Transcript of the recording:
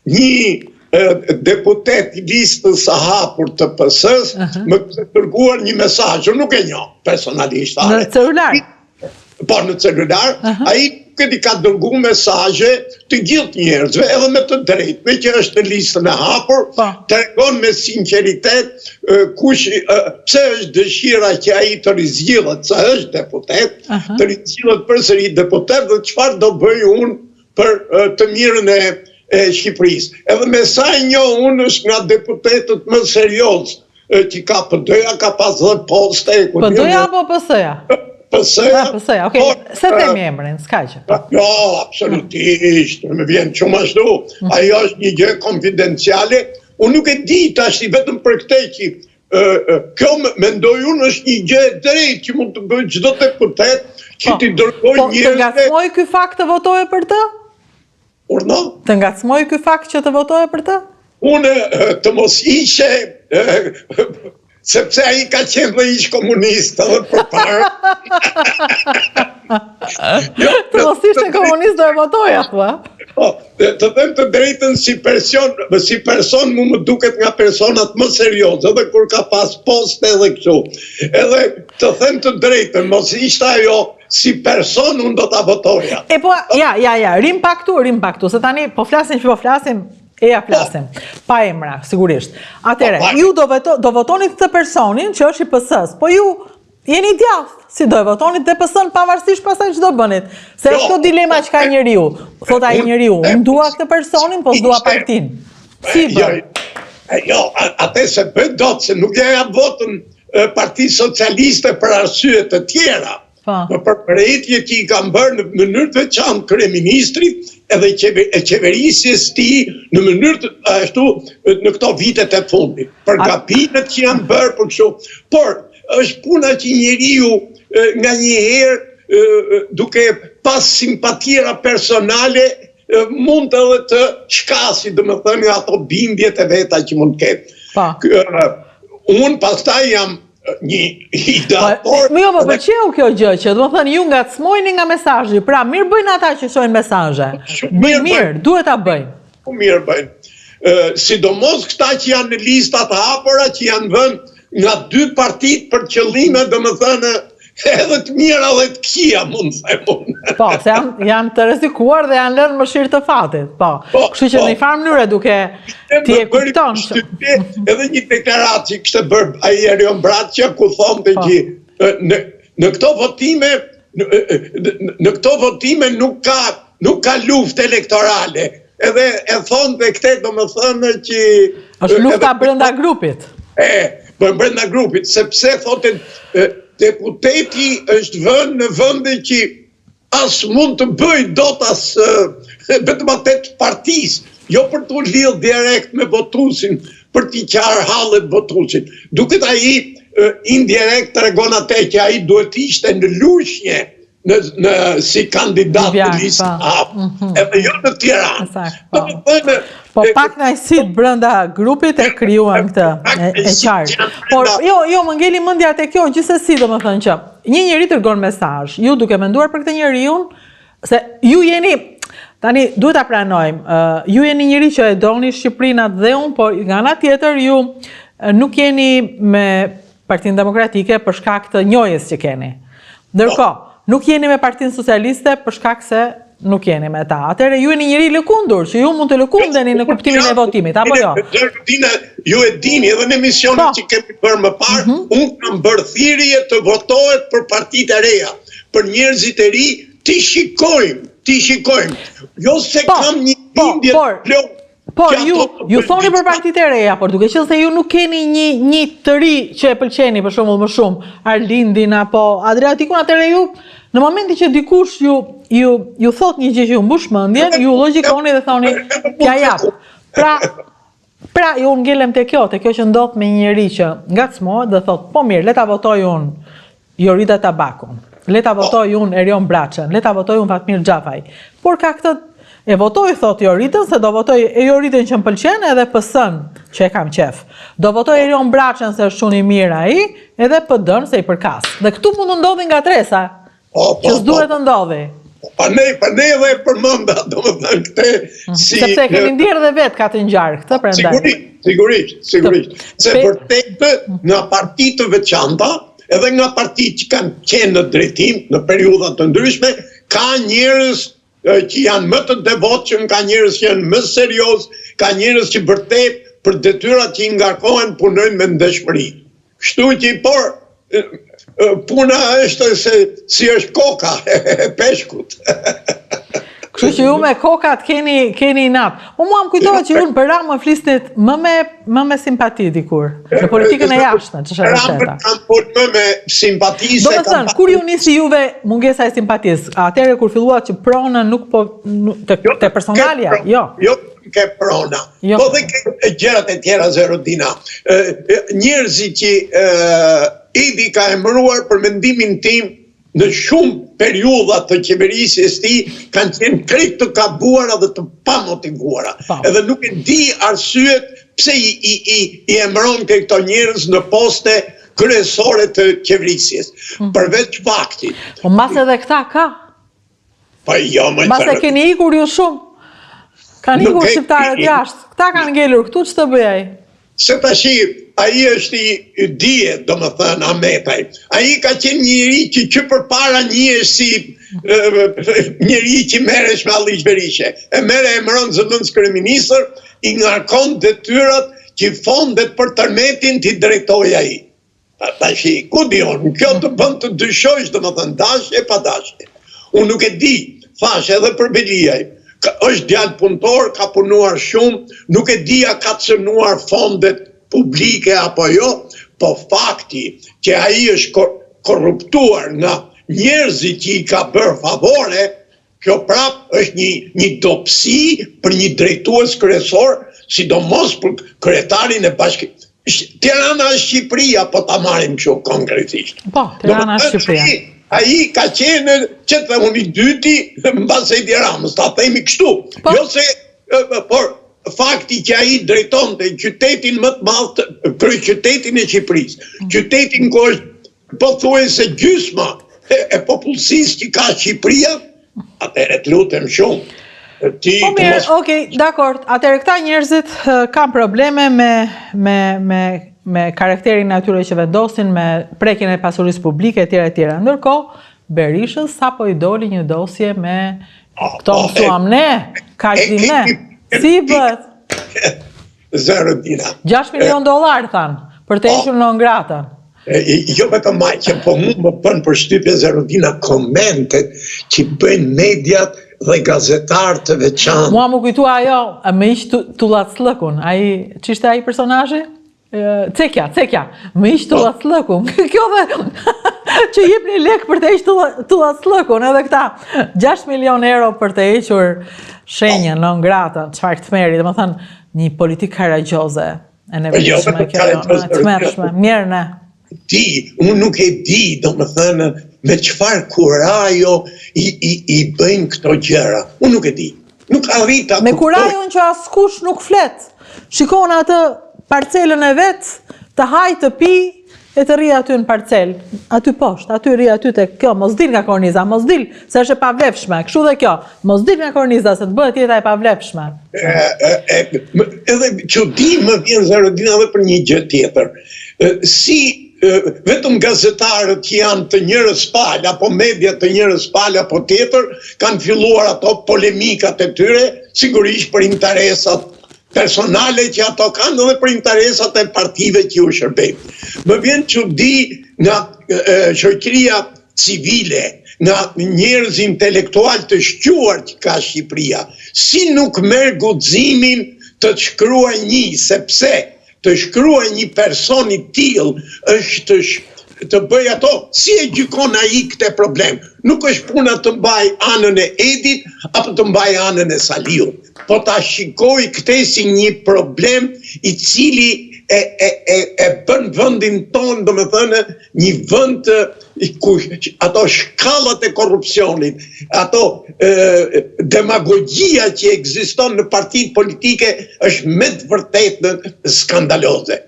një deputet I listës së hapur të PS-s më kishte dërguar një mesazh, nuk e njoh personalisht. Në celular? Po, në celular, ai nuk I ka dërguar mesazhe të gjithë njerëzve, edhe me të drejtë, me që është në listën e hapur, tregon me sinqeritet pse është dëshira që ai të rizgjillet, se është deputet, të rizgjillet përsëri deputet dhe çfarë do bëj unë për të mirën e Shqipërisë. Edhe me sa e njoh unë është nga deputetët më serioz që ka PD-ja, ka pas 10 poste. PD-ja apo PS-ja? PS-ja, okej. Se themi emrin, s'ka që. Jo, absolutisht, më vjen shumë ashtu. Ajo është një gjë konfidenciale. Unë nuk e di tash vetëm për këtë që kjo mendoj unë është një gjë e drejtë që mund të bëjë çdo deputet që t'i dërgojë njerëzve. Të ngacmoj ky fakt të votojë për të? Urno? Të ngacmoj ky fakt që të votojë për të? Unë të mos ishe sepse ai ka qenë dhe ish komunist edhe përpara. Të mos ishte komunist do e votoja, thua? Të them të drejtën si person mu më duket nga personat më serioz, edhe kur ka pas poste edhe kështu. Edhe të them të drejtën, mos ishte ajo si person unë do ta votoja. E po, rim pak tu, se tani po flasim që po flasim, flasim. Pa emra, sigurisht. Atere, ju do votonit këtë personin që është I PS-s, po ju jeni djathtë, si do e votonit dhe PS-n pavarësisht pasaj që do bënit. Se është kjo dilema që ka njeriu. Thot ai njeriu, unë dua këtë personin, po s'dua partin. Si bën? Jo, atë se bën dot se nuk ja votën Partisë Socialiste për arsye të tjera. Për përrejtje që I kanë bërë në mënyrë të veçantë kryeministrit edhe qeverisjes tij në mënyrë të ashtu në këto vitet e fundit. Për gabimet që janë bërë për kështu. Por është puna që njeriu nga një herë duke pas simpatira personale mund edhe të shkasi, domethënë ato bindjet e veta që mund të ketë. Unë pastaj jam një ideator. Jo, më pëlqeu kjo gjë që do të thënë ju ngacmojni nga mesazhi. Pra, mirë bëjnë ata që shojnë mesazhe. Mirë, duhet ta bëjnë. Mirë bëjnë. Sidomos këta që janë në listat e hapura, që janë vënë nga 2 partitë për qëllime, domethënë edhe të mira dhe të këqija, mund të them unë. Po, se janë të rrezikuar dhe janë lënë mëshirë të fatit. Po. Kështu që në një farë mënyrë duke ti e kupton. Edhe një deklaratë që kishte bërë ai Erion Braçja ku thonte që në këto votime nuk ka luftë elektorale. Edhe e thonte këtë domethënë që është lufta brenda grupit. Brenda grupit, sepse thotë deputeti është vënë në vende që as mund të bëj dot as vetëm atë partisë, jo për të lidhur direkt me votuesin, për t'i qarë hallet votuesit. Duket ai indirekt tregon atë që ai duhet ishte në lushje si kandidat në listë edhe jo në Tiranë. Po pak najësit brenda grupit e krijuan këtë e qartë. Por jo, më ngeli mendja te kjo, gjithsesi domethënë që një njeri dërgon mesazh, ju duke menduar për këtë njeriun, se ju jeni tani duhet ta pranojmë, ju jeni njëri që e doni Shqipërinë atë dhe unë, por nga ana tjetër ju nuk jeni me Partinë Demokratike për shkak të njohjes që keni. Ndërkohë, nuk jeni me Partinë Socialiste për shkak se nuk jeni me ta. Atëherë ju jeni njëri lëkundur, që ju mund të lëkundeni në kuptimin e votimit, apo jo? Ju e dini edhe në emisionin që kemi bërë më parë, unë kam bërë thirrje të votohet për partitë e reja, për njerëzit e ri, ti shikojmë. Jo se kam një bindje plot. Por ju thoni për partitë e reja, por duke qenë se ju nuk keni një të ri që e pëlqeni për shembull më shumë, Arlindin apo Adriatikun, atëherë ju në momentin që dikush ju thot një gjë që ju mbush mendjen, ju logjikoni dhe thoni ja jap. Pra ju ngelem te kjo që ndodh me një njerëz që ngacmohet dhe thot, po mirë, le ta votoj unë Jorida Tabakun, le ta votoj unë Erion Braçën, le ta votoj unë Fatmir Xhafaj. Por ka këtë e votoj, thot Joritën, se do votoj Joritën që më pëlqen edhe PS-n që e kam qef. Do votoj Erion Braçën se është shumë I mirë ai, edhe PD-n se I përkas. Dhe këtu mund të ndodhi ngatresa, që s'duhet të ndodhi. Pa ne edhe e përmënda, do më thënë këte si... Sepse kemi ndjerë dhe vetë ka të ngjarë, këtë prandaj. Sigurisht. Se vërtet nga parti të veçanta, edhe nga parti që kanë qenë në drejtim, në periudhat të ndryshme, ka njerëz që janë më të devotshëm, ka njerëz që janë më serioz, ka njerëz që vërtet për detyrat që i ngarkohen punojnë me ndeshmëri. Kështu që puna është se si është koka e peshkut. Kështu që ju me kokat keni natë. Mua më kujtohet që ju në për Ramën flisnit më me simpati dikur, në politikën e jashtme, që shë rështeta. Ramën më me simpati se... Do më thënë, kur ju nisi juve mungesa e simpatisë, atëre kur filluat që pronën nuk po... të personalja, jo. Jo, ke prona. Po dhe ke gjërat e tjera, Zerodina. Njerëzit që Edi ka emëruar për mendimin tim në shumë periudhat të qeverisjes ti kanë qenë krejt të gabuara dhe të pamotivuara. Edhe nuk e di arsyet pse i emëron këto njerëz në poste kryesore të qeverisjes. Përveç faktit. Po mbas edhe këta ka? Po jo, më mbas e keni ikur ju shumë. Kanë ikur shqiptarët jashtë. Këta kanë ngelur, këtu që të bëjaj? Se tashi, ai është i dije, do më thënë, Ametaj. Ai ka qenë njëri që për para njëhesh si njëri që meresh me Allish Berishe. E emëron zëvendës kryeministër, i ngarkon detyrat që fondet për tërmetin t'i drejtoj ai. Tashi, ku dion, kjo të bën të dyshojsh, do më thënë, dashje pa dashje. Unë nuk e di, thash edhe për Beliaj. Është djalë punëtor, ka punuar shumë, nuk e dia ka cënuar fondet publike apo jo, po fakti që ai është korruptuar nga njerëzit që i ka bërë favore, kjo prap është një dopsi për një drejtues kryesor, sidomos për kryetarin e bashkimit. Tirana është Shqipëria, po ta marrim kështu konkretisht. Po, Tirana është Shqipëria. Ai ka qenë që të unë i dyti mbas Edi Ramës, ta themi kështu. Jo se, por fakti që ai drejtonte qytetin më të madh, kryeqytetin e Shqipërisë, qytetin ku është pothuajse gjysma e popullsisë që ka Shqipëria, atëherë të lutem shumë. Po mirë, okej, dakord. Atëherë këta njerëzit kanë probleme me karakterin e atyre që vendosin, me prekjen e pasurisë publike etj. Ndërkohë, Berishës sapo i doli një dosje me këto mësuam ne, kaq di ne. Si bëhet? Zerodina. $6 milion thanë, për të hequr non gratën. Jo vetëm aq, që po mu më bën përshtypje Zerodina komentet që bëjnë mediat dhe gazetarë të veçantë. Mua më kujtua ajo, me ishtë Tullaclëkun, ç'ishte ai personazhi? Cekja, me ishtë Tullaclëkun. Kjo dhe që jep një lek për të hequr Tullaclëkun, edhe këta 6 milion euro për të hequr shenjën non grata, çfarë të meri, dhe më thënë, një politikë karagjoze, e nevojshme kjo, të mërshme, mirë ne. Unë nuk e di, do më thënë, me çfarë kurajo i bëjnë këto gjëra. Unë nuk e di. Nuk arrita. Me kurajon që askush nuk flet. Shikon atë parcelën e vet, të haj të pi e të rri aty në parcel. Aty poshtë, aty rri aty te kjo, mos dil nga korniza, mos dil se është e pavlefshme. Kështu dhe kjo, mos dil nga korniza se të bëhet jeta e pavlefshme. Edhe çudi më vjen Zerodina edhe për një gjë tjetër. Si vetëm gazetarët që janë të njërës palë, apo media të njërës palë, apo tjetër, kanë filluar ato polemikat e tyre, sigurisht për interesat personale që ato kanë dhe për interesat e partive që u shërbejnë. Më vjen çudi nga shoqëria civile, nga njerëz intelektual të shquar që ka Shqipëria, si nuk merr guximin të shkruaj sepse të shkruaj një person i tillë është të bëj ato, si e gjykon ai këtë problem. Nuk është puna të mbaj anën e Edit apo të mbaj anën e Saliut, po ta shikoj këtë si një problem i cili e bën vendin tonë, do me thënë, një vend ku ato shkallat e korrupsionit, ato demagogjia që ekziston në partitë politike është me të vërtetë skandaloze.